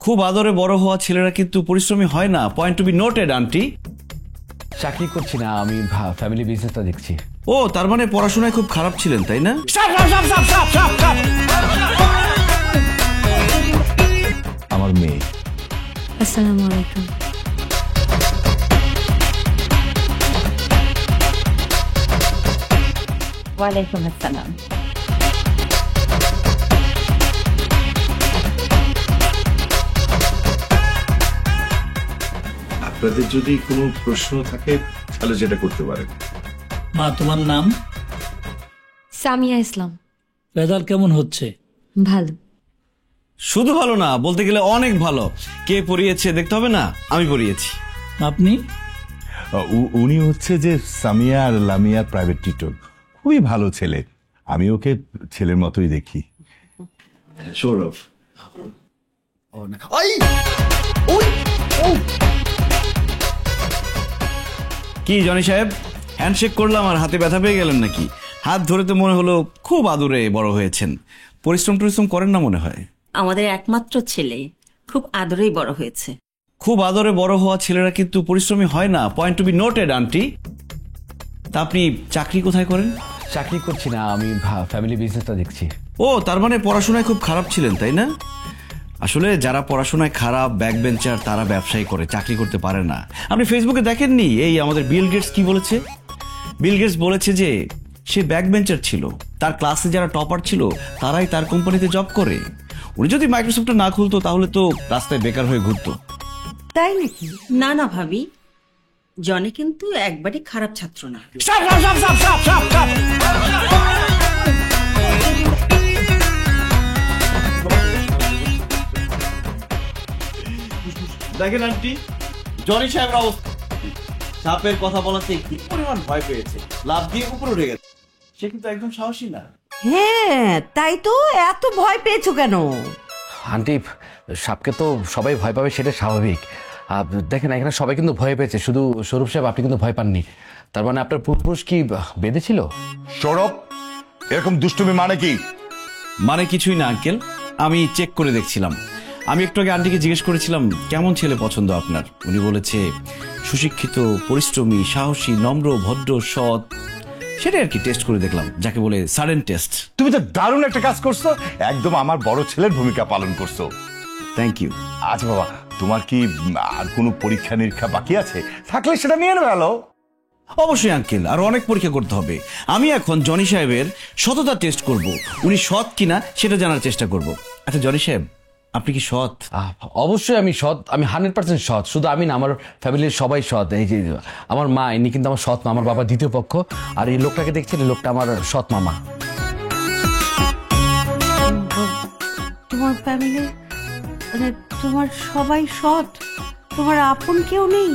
খুব আদরে বড় হওয়া ছেলেরা কিন্তু পরিশ্রমী হয় না। Point to be noted aunty. চাকরি করছি না, আমি ফ্যামিলি বিজনেসটা দেখছি। ও, তার মানে পড়াশোনায় খুব খারাপ ছিলেন, তাই না? আমার মেয়ে। আসসালামু আলাইকুম। ওয়ালাইকুম আসসালাম। আপনাদের যদি কোনো প্রশ্ন থাকে তাহলে যেটা করতে পারেন। মা, তোমার নাম? সামিয়া ইসলাম। রেজাল্ট কেমন হচ্ছে? ভালো। শুধু ভালো না, বলতে গেলে অনেক ভালো। কে পড়িয়েছে দেখতে হবে না? আমি পড়িয়েছি। আপনি? উনি হচ্ছে যে সামিয়া আর লামিয়ার প্রাইভেট টিউটর। খুবই ভালো ছেলে, আমি ওকে ছেলের মতোই দেখি। সৌরভ। কি জনি সাহেব, হ্যান্ডশেক করলাম আর হাতে ব্যথা পেয়ে গেলেন নাকি? হাত ধরে তো মনে হলো খুব আদরে বড় হয়েছেন। পরিশ্রম করেন না মনে হয়? আমাদের একমাত্র ছেলে, খুব আদরেই বড় হয়েছে। খুব আদরে বড় হওয়া ছেলেরা কিন্তু পরিশ্রমী হয় না। Point to be noted aunty. তা আপনি চাকরি কোথায় করেন? চাকরি করছি না, আমি ফ্যামিলি বিজনেসটা দেখছি। ও, তার মানে পড়াশোনায় খুব খারাপ ছিলেন, তাই না? আসলে যারা পড়াশোনায় খারাপ, ব্যাক বেঞ্চার, তারা ব্যবসায়ী করে, চাকরি করতে পারে না। আপনি ফেসবুকে দেখেননি এই আমাদের বিল গেটস কি বলেছে? বিল গেটস বলেছে যে সে ব্যাক বেঞ্চার ছিল, তার ক্লাসে যারা টপার ছিল তারাই তার কোম্পানিতে জব করে। উনি যদি মাইক্রোসফটটা না খুলতো তাহলে তো রাস্তায় বেকার হয়ে ঘুরতো। তাই নাকি? না না ভাবি, জনি কিন্তু একবারই খারাপ ছাত্র না। দেখেন আন্টি, জনি সাহেবের অবস্থা। সাপের কথা বলাতে কি পরিমাণ ভয় পেয়েছে, লাফ দিয়ে উপরে উঠে গেছে। সে কিন্তু একদম সাহসী না। হ্যাঁ, তাই তো। এত ভয় পেয়েছো কেন? আন্টি, সাপকে তো সবাই ভয় পাবে, সেটা স্বাভাবিক। দেখেন এখানে সবাই কিন্তু ভয় পেয়েছে, শুধু সৌরভ সাহেব আপনি কিন্তু ভয় পাননি। তার মানে আপনার পূর্বপুরুষ কি বেঁধেছিল? সৌরভ, এরকম দুষ্টুমি মানে কি? মানে কিছুই না আঙ্কেল, আমি চেক করে দেখছিলাম। আমি একটু আগে আন্টিকে জিজ্ঞেস করেছিলাম কেমন ছেলে পছন্দ আপনার। উনি বলেছে সুশিক্ষিত, পরিশ্রমী, সাহসী, নম্র, ভদ্র, সৎ। সেটাই আর কি টেস্ট করে দেখলাম, যাকে বলে সাডেন টেস্ট। তুমি তো দারুণ একটা কাজ করছো, একদম আমার বড় ছেলের ভূমিকা পালন করছো। Thank you. আচ্ছা বাবা, তোমার কি আর কোনো পরীক্ষা নিরীক্ষা বাকি আছে? থাকলে সেটা নিয়ে নেবে। ভালো। অবশ্যই আঙ্কেল, আর অনেক পরীক্ষা করতে হবে। আমি এখন জনি সাহেবের সততা টেস্ট করব, উনি সৎ কিনা সেটা জানার চেষ্টা করব। আচ্ছা জনি সাহেব, আপনি কি সৎ? অবশ্যই আমি সৎ, আমি 100% সৎ। শুধু আমি না, আমার ফ্যামিলির সবাই সৎ। এই যে আমার মা, ইনি কিন্তু আমার সৎ মা, আমার বাবার দ্বিতীয় পক্ষ। আর এই লোকটাকে দেখছেন, এই লোকটা আমার সৎ মামা। তোমার ফ্যামিলি মানে তোমার সবাই সৎ? তোমার আপন কেউ নেই?